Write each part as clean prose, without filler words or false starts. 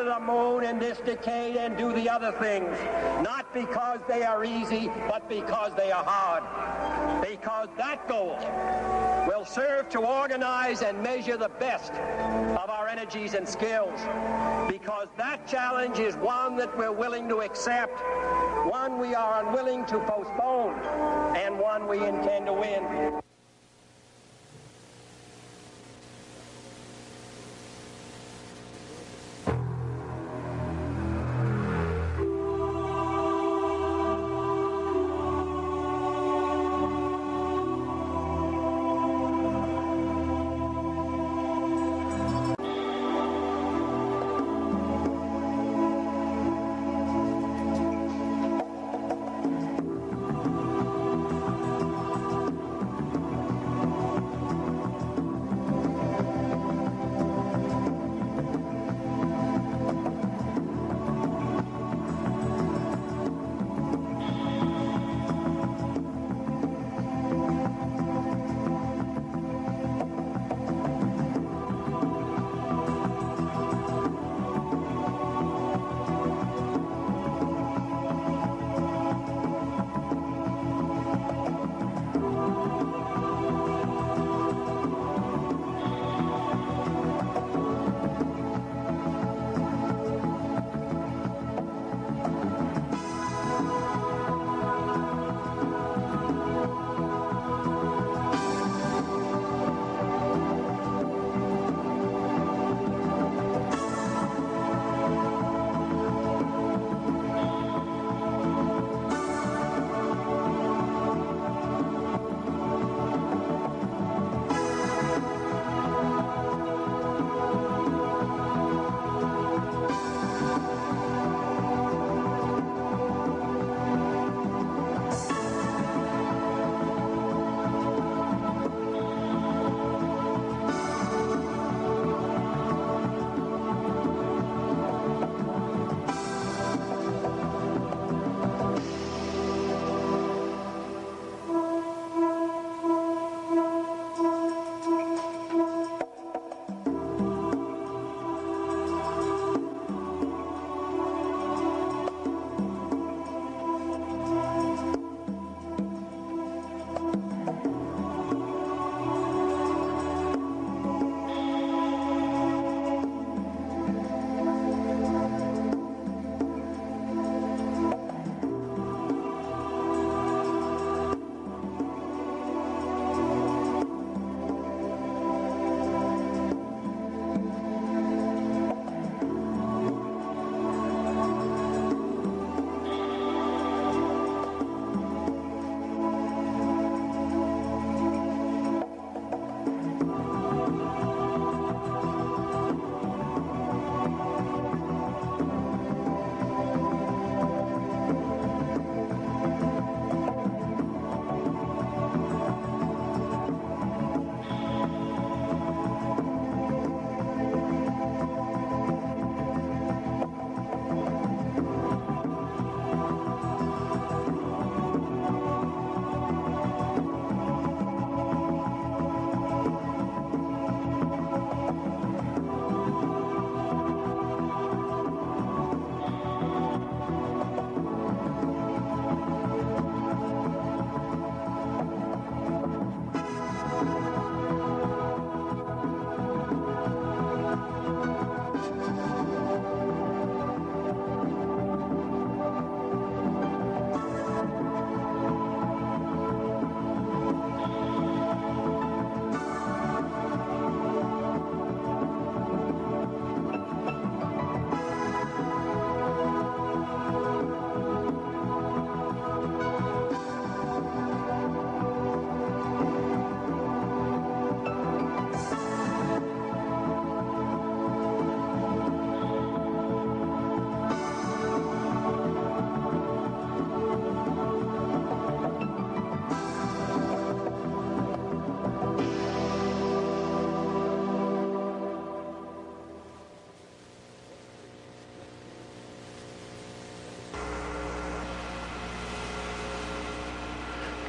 the moon in this decade and do the other things, not because they are easy, but because they are hard. Because that goal will serve to organize and measure the best of our energies and skills. Because that challenge is one that we're willing to accept, one we are unwilling to postpone, and one we intend to win.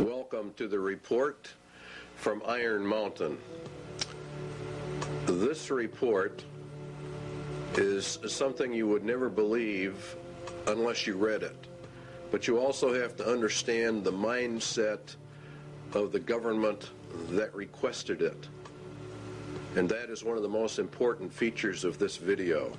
Welcome to the report from Iron Mountain. This report is something you would never believe unless you read it. But you also have to understand the mindset of the government that requested it. And that is one of the most important features of this video.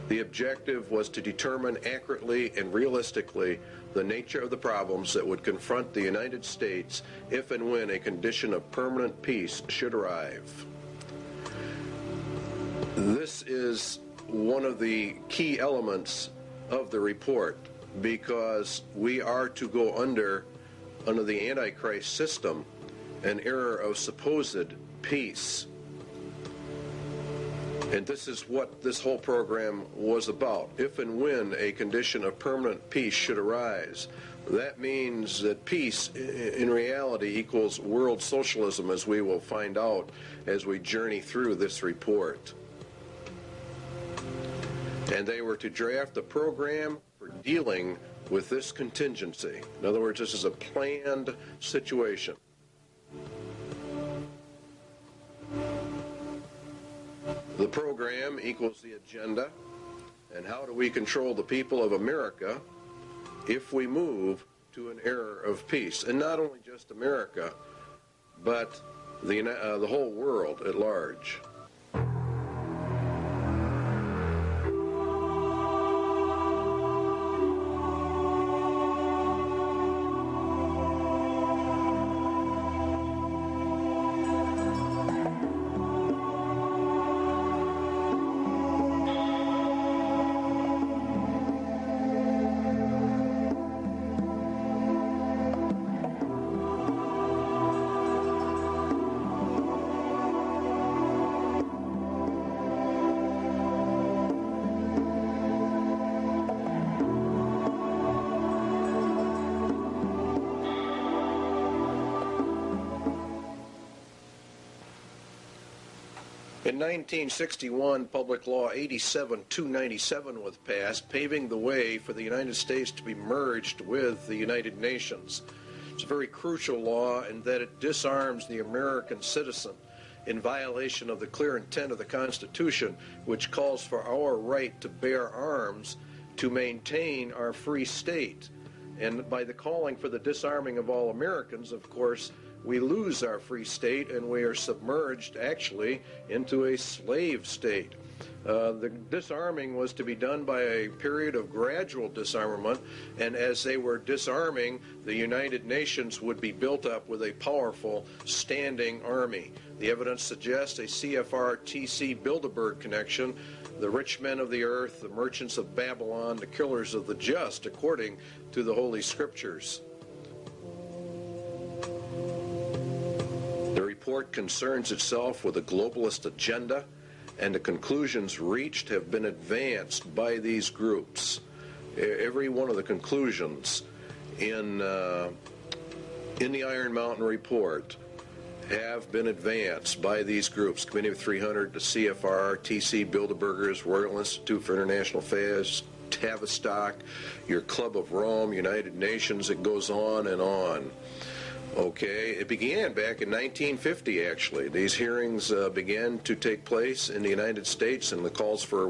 The objective was to determine accurately and realistically the nature of the problems that would confront the United States if and when a condition of permanent peace should arrive. This is one of the key elements of the report, because we are to go under the Antichrist system, an era of supposed peace. And this is what this whole program was about. If and when a condition of permanent peace should arise, that means that peace in reality equals world socialism, as we will find out as we journey through this report. And they were to draft a program for dealing with this contingency. In other words, this is a planned situation. The program equals the agenda, and how do we control the people of America if we move to an era of peace? And not only just America, but the whole world at large. In 1961, Public Law 87-297 was passed, paving the way for the United States to be merged with the United Nations. It's a very crucial law in that it disarms the American citizen in violation of the clear intent of the Constitution, which calls for our right to bear arms to maintain our free state. And by the calling for the disarming of all Americans, of course, we lose our free state and we are submerged actually into a slave state. The disarming was to be done by a period of gradual disarmament, and as they were disarming, the United Nations would be built up with a powerful standing army. The evidence suggests a CFR-TC Bilderberg connection, the rich men of the earth, the merchants of Babylon, the killers of the just, according to the Holy Scriptures. The report concerns itself with a globalist agenda, and the conclusions reached have been advanced by these groups. Every one of the conclusions in the Iron Mountain report have been advanced by these groups: Committee of 300, the CFR, TC Bilderbergers, Royal Institute for International Affairs, Tavistock, your Club of Rome, United Nations. It goes on and on. Okay, it began back in 1950, actually. These hearings began to take place in the United States, and the calls for